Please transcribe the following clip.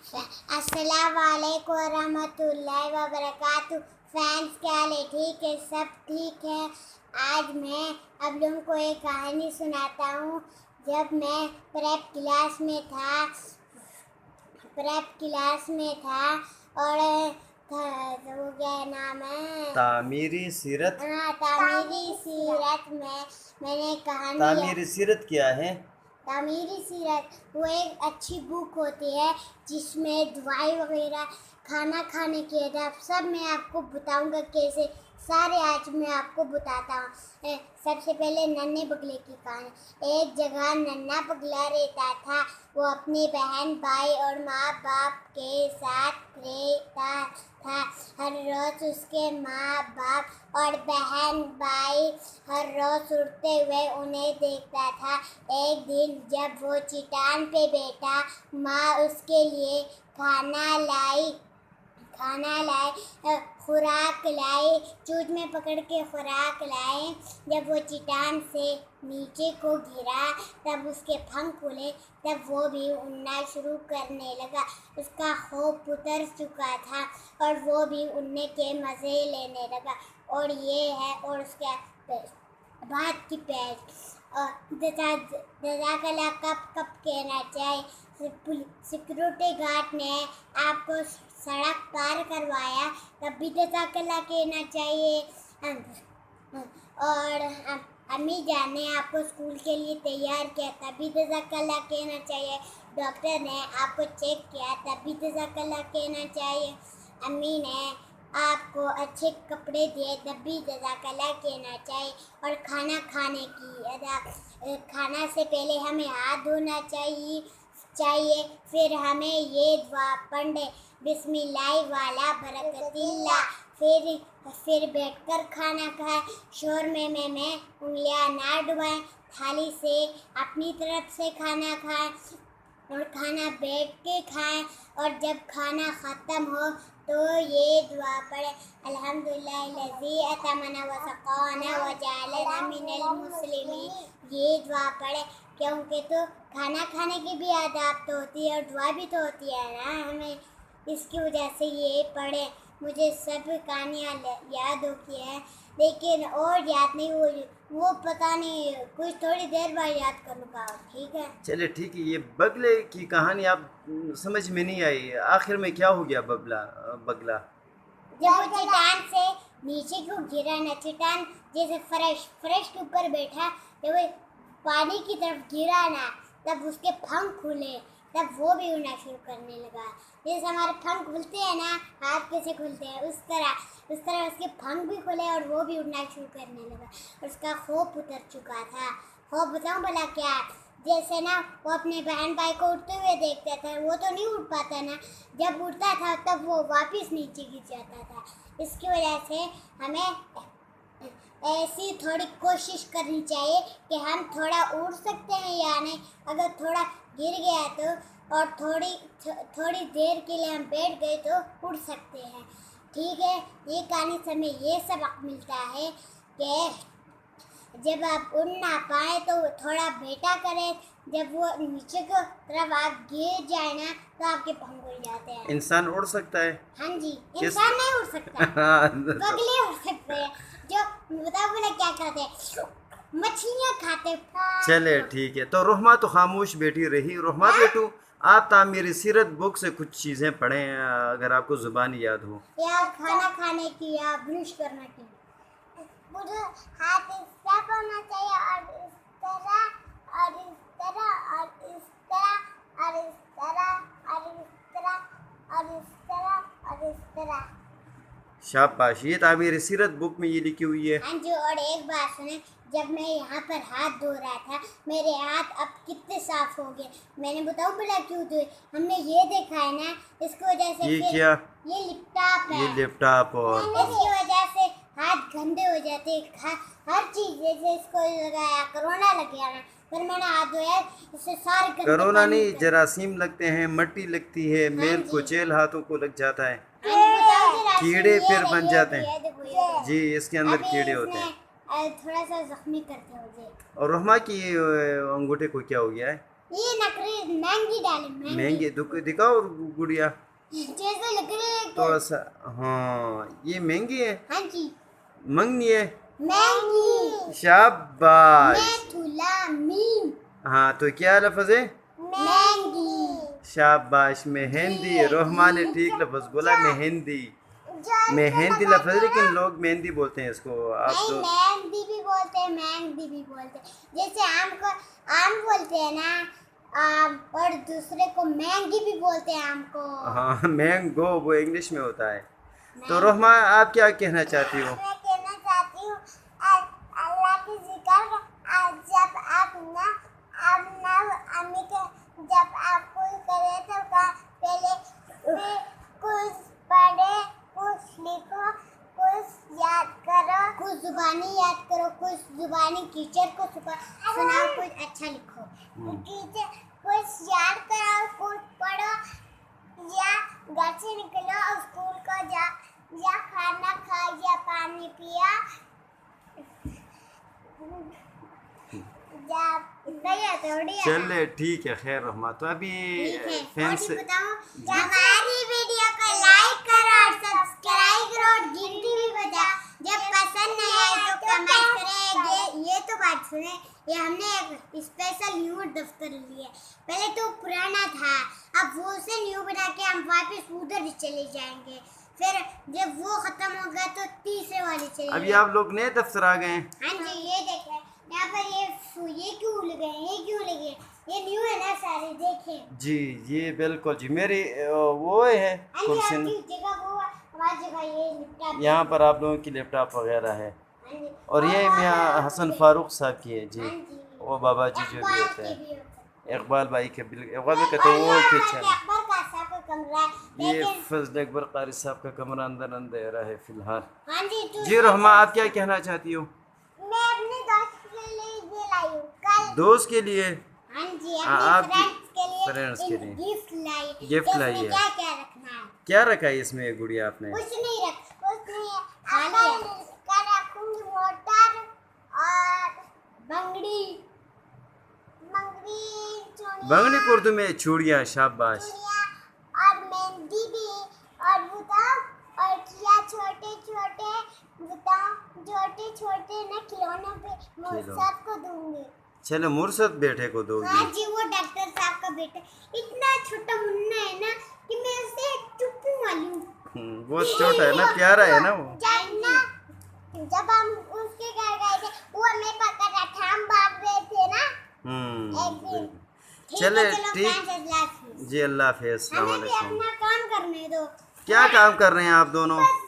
अस्सलाम वालेकुम वरहमतुल्लाहि वबरकातुहू। फैंस क्या हाल है? ठीक है, सब ठीक है। आज मैं आप लोगों को एक कहानी सुनाता हूँ। जब मैं प्रेप क्लास में था और वो क्या नाम है, तामीरी सीरत। हाँ, तामीरी सीरत में मैंने कहानी तामीरी सीरत क्या है? तामीरी सीरत वो एक अच्छी बुक होती है जिसमें दवाई वगैरह, खाना खाने की आदत सब मैं आपको बताऊंगा कैसे सारे। आज मैं आपको बताता हूँ। सबसे पहले नन्हे बगले की कहानी। एक जगह नन्हा बगला रहता था। वो अपनी बहन, भाई और माँ बाप के साथ रहता था। हर रोज उसके माँ बाप और बहन भाई हर रोज उड़ते हुए उन्हें देखता था। एक दिन जब वो चट्टान पे बैठा, माँ उसके लिए खाना लाए, खुराक लाए, चूज में पकड़ के खुराक लाए। जब वो चट्टान से नीचे को गिरा तब उसके पंख खुले, तब वो भी उड़ना शुरू करने लगा। उसका खौफ उतर चुका था और वो भी उड़ने के मज़े लेने लगा। और ये है और उसके बात की पैर और जज़ाकल्लाह कब कहना चाहिए। सिक्योरिटी गार्ड ने आपको सड़क पार करवाया तब भी जज़ाकल्लाह कहना चाहिए। और अम्मी जान ने आपको स्कूल के लिए तैयार किया तब भी जज़ाकल्लाह कहना चाहिए। डॉक्टर ने आपको चेक किया तब भी जज़ाकल्लाह कहना चाहिए। अम्मी ने आपको अच्छे कपड़े दिए तब भी जज़ाकल्लाह कहना चाहिए। और खाना खाने की खाना से पहले हमें हाथ धोना चाहिए। फिर हमें ये दुआ पढ़े, बिस्मिल्लाह वाला बरकतिल्ला। फिर बैठकर खाना खाएं, शोर में उंगलियां ना डुबाएं। थाली से अपनी तरफ से खाना खाएं और खाना बैठ के खाएं। और जब खाना ख़त्म हो तो ये दुआ पढ़े, अल्हम्दुलिल्लाहिल्लज़ी अतमना व सक़ाना व जअलना मिनल मुस्लिमीन। ये दुआ पढ़े क्योंकि तो खाना खाने की भी आदत तो होती है और दुआ भी तो होती है ना हमें। इसकी वजह से ये पढ़े। मुझे सब कहानियाँ याद होती है लेकिन और याद नहीं हो, वो पता नहीं, कुछ थोड़ी देर बाद याद करूँगा। ठीक है, चले ठीक है। ये बगले की कहानी आप समझ में नहीं आई, आखिर में क्या हो गया बगला? जब वो चट्टान से नीचे को गिरा ना, चट्टान जैसे फ्रेश के ऊपर बैठा, जब वो पानी की तरफ गिरा ना तब उसके पंख खुले, तब वो भी उड़ना शुरू करने लगा। जैसे हमारे पंख खुलते हैं ना, हाथ कैसे खुलते हैं, उस तरह उसके पंख भी खुले और वो भी उड़ना शुरू करने लगा। और उसका खौफ उतर चुका था। खौफ बताऊँ भला क्या? जैसे ना वो अपने बहन भाई को उड़ते हुए देखता था, वो तो नहीं उड़ पाता ना, जब उड़ता था तब वो वापस नीचे गिर जाता था। इसकी वजह से हमें ऐसी थोड़ी कोशिश करनी चाहिए कि हम थोड़ा उड़ सकते हैं या नहीं। अगर थोड़ा गिर गया तो और थोड़ी देर के लिए हम बैठ गए तो उड़ सकते हैं। ठीक है, ये कहानी से हमें ये सबक मिलता है कि जब आप उड़ ना पाए तो थोड़ा बेटा करें। जब वो नीचे की तरफ आप गिर जाए ना तो आपके पंख उड़ जाते हैं। इंसान उड़ सकता है? हाँ जी, इंसान नहीं उड़ सकता, बगले उड़ सकते हैं। जो बताओ बोले क्या करते हैं, मछलियाँ खाते। चले ठीक है। तो रोहमा तो खामोश बैठी रही। रोहमा बेटू, आप तामीरी सीरत बुक से कुछ चीज़ें पढ़ें अगर आपको ज़ुबानी याद हो। या खाना खाने की या ब्रश करने की। मुझे हाथ इस तरह होना चाहिए और इस तरह और इस तरह और इस तरह और इस तरह और इस तरह और इस तरह और इस तरह। शाबाश, ये तामीरी सीरत बुक में ये लिखी हुई है। हाँ जी, और एक बात सुने, जब मैं यहाँ पर हाथ धो रहा था मेरे हाथ अब कितने साफ हो गए। मैंने बताऊँ भला क्यों धोए? हमने ये देखा है ना, इसकी वजह से। ये क्या? ये लैपटॉप है। ये लैपटॉप और इसकी वजह से हाथ गंदे हो जाते हैं। हर चीज जैसे इसको लगाया, कोरोना लग गया ना, फिर मैंने हाथ धोया, इससे सारे गंदे कोरोना नहीं, जरासीम लगते हैं, मिट्टी लगती है, मेल कुचेल हाथों को लग जाता है, कीड़े फिर बन जाते हैं। जी, इसके अंदर कीड़े होते हैं। थोड़ा सा जख्मी करते हो मुझे। और रहमा की अंगूठे को क्या हो गया है? ये नखरे महंगी डाले महंगी दिखाओ गुड़िया, जैसे लग रही है थोड़ा सा। हाँ ये महंगी है, हाँ जी मंगनी है। महंगी शाबाश। मेथुला मीम हाँ तो क्या लफ्ज है? महंगी शाबाश। मेहंदी, रोहमा ने ठीक लफ्ज बोला, मेहंदी। मेहंदी लफ्ज है लेकिन लोग मेहंदी बोलते हैं इसको। आप नहीं तो मेहंदी भी बोलते हैं, मेहंदी भी बोलते हैं। जैसे आम को आम बोलते हैं ना, और दूसरे को महंगी भी बोलते हैं आम को। हाँ मैंगो वो इंग्लिश में होता है। तो रोहमा आप क्या कहना चाहती हो? मैं कहना चाहती हूँ अल्लाह की जिक्र जब आप ना अम्मी के जब आप कोई करे तो पहले कुछ पढ़े, कुछ लिखो, कुछ याद करो, कुछ जुबानी याद करो, कुछ जुबानी टीचर को सुनाओ, कुछ अच्छा लिखो। टीचर कुछ याद करो, कुछ पढ़ो, या घर से निकलो और स्कूल को जा, या खाना खा या पानी पिया, चले ठीक है, खैर रोहमा। तो अभी फैन से हमारी वीडियो को लाइक करो और सब्सक्राइब करो और घंटी भी बजाओ। जब पसंद नहीं आए तो कमेंट करें। ये तो बात सुने, ये हमने एक स्पेशल न्यू दफ्तर लिया। पहले तो पुराना था, अब वो से न्यू बना के हम वापस उधर ही चले जाएंगे। फिर जब वो खत्म हो गया तो तीसरे वाले चले। अभी आप लोग नए दफ्तर आ गए हैं। हाँ जी ये देखें यहाँ पर ये क्यों लगे, ये क्यों लगे, ये न्यू है ना सारे, देखें। जी ये बिल्कुल जी मेरी वो है कुर्सी। जगह वो हमारी जगह ये लैपटॉप, यहाँ पर आप लोगों की लैपटॉप वगैरह है। हाँ जी। और ये मियाँ हसन फारूक साहब की है जी, हाँ जी। वो बाबा जी जो भी होते हैं। इकबाल की भी होता है। इकबाल भाई के इकबाल भाई का तो वो पीछे है। अकबर का साहब का कमरा है, ये लेकिन फजल अकबर कारी साहब का कमरा अंदर अंधेरा है फिलहाल। हाँ जी जी रोहमा आप क्या कहना चाहती हो? मैं अपने दोस्त के लिए ये लाई हूँ कल। दोस्त के लिए? हाँ जी हाँ, अपने आपकी फ्रेंड्स के लिए फ्रेंड्स के लिए गिफ्ट लाई। गिफ्ट तो लाई उसमें है। क्या क्या रखना है? क्या रखा है इसमें गुड़िया आपने? कुछ नहीं कल रखूंगी मोटर और बंगड़ी बंगड़ी कुर्दू में चूड़ियाँ। शाबाश। चूड़ियाँ और मेहंदी भी, और बताओ और किया छोटे छोटे ना खिलौने पे मुर्शद को दूंगी। चलो मुर्शद बेटे को दोगी? हाँ जी वो डॉक्टर साहब का बेटा इतना छोटा मुन्ना है ना कि मैं उसे चुप्पू मालूम। बहुत छोटा है ना, प्यारा है ना वो। जब हम उसके घर गए थे वो हमें पकड़ रहा था, हम भाग रहे थे ना एक दिन। चले चलो ठीक फ्रेंड्स, जी, अल्लाह हाफिज़। हमें भी अपना काम करने दो। क्या काम कर रहे हैं आप दोनों? बस